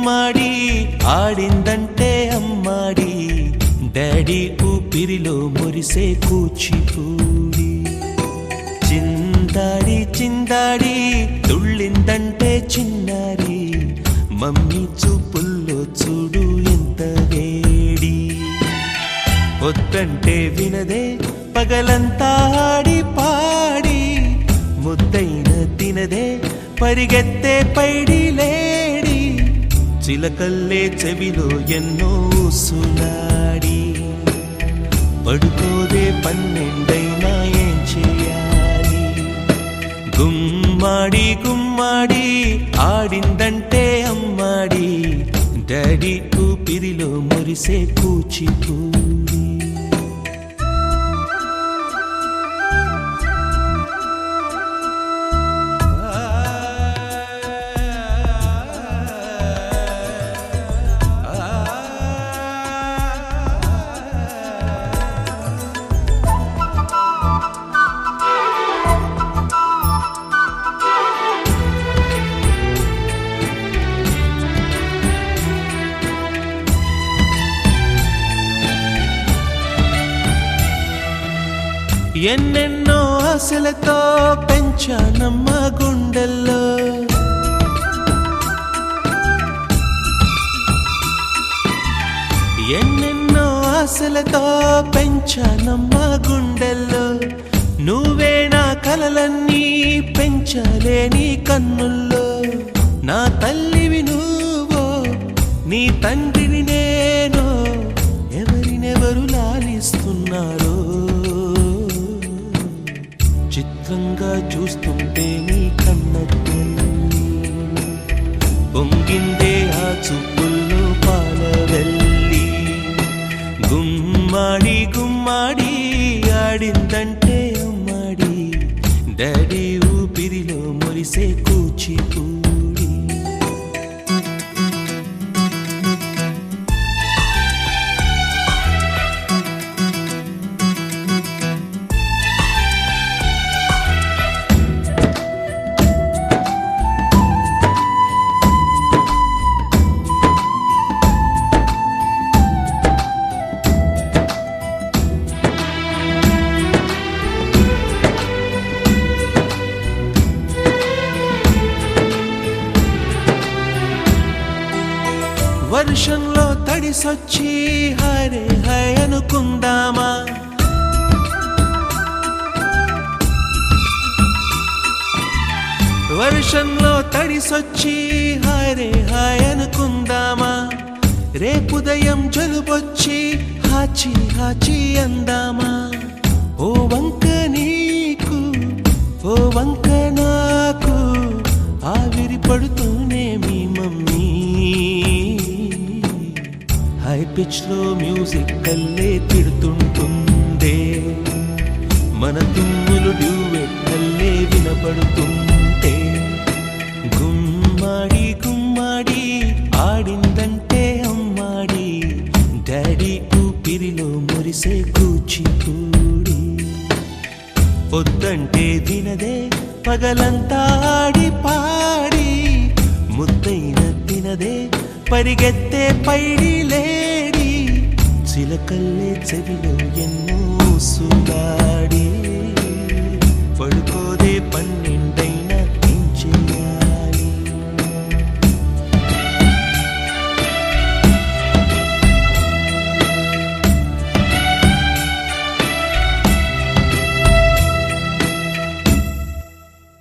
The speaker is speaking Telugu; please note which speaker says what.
Speaker 1: గుమ్మాడి ఆడిందంటే అమ్మాడి డాడీ ఊపిరిలో మురిసే కూచిపూడి చిందాడి చిందాడి తుళ్ళిందంటే చిన్నారి మమ్మీ చూపుల్లో చూడు ఎంత వేడి వద్దంటే వినదే పగలంతా ఆడి పాడి ముద్దైన తినదే పరిగెత్తే పైడి లేడి చిలకల్లే చెవిలో ఎన్నో సునాడి పడుకోదే పన్నెండైనా ఏం చేయాలి గుమ్మాడి గుమ్మాడి ఆడిందంటే అమ్మాడి డాడీ ఊపిరిలో మురిసే కూచిపూడి ఎన్నెన్నో ఆశలతో పెంచానమ్మ గుండెల్లో ఎన్నెన్నో ఆశలతో పెంచానమ్మ గుండెల్లో నువ్వే నా కలలన్నీ పెంచలేని కన్నుల్లో నా తల్లివి నువ్వో నీ తండ్రిని నేను ఎవరినెవరు లాలిస్తున్నారో చిత్రంగా చూస్తుంటే నీ కన్నతల్లి పొంగిందే ఆ చూపుల్లో పాలవెల్లి గుమ్మాడి గుమ్మాడి ఆడిందంటే అమ్మాడి డాడీ ఊపిరిలో మురిసే కూచిపూడి వర్షంలో తడిసొచ్చి హరే హై అనుకుందామా వర్షంలో తడిసొచ్చి హరే హై అనుకుందామా రేపుదయం జలుబొచ్చి హాచి హాచి అందామా ఓ వంక నీకు ఓ వంక నాకు ఆవిరి పడుతూనే మీ మమ్మీ హై పిచ్ లో మ్యూజిక్ కల్లే తిడుతుంటుందే మన తుమ్ములు డ్యూయెట్ కల్లే వినపడుతుంటే గుమ్మాడి గుమ్మాడి ఆడిందంటే అమ్మాడి డాడీ ఊపిరిలో మురిసే కూచిపూడి వద్దంటే వినదే పగలంతా ఆడి పాడి ముద్దైన తినదే పరిగెత్తే పైడి లేడి చిలకల్లే చెవిలో ఎన్నో సుగాడి పడుకో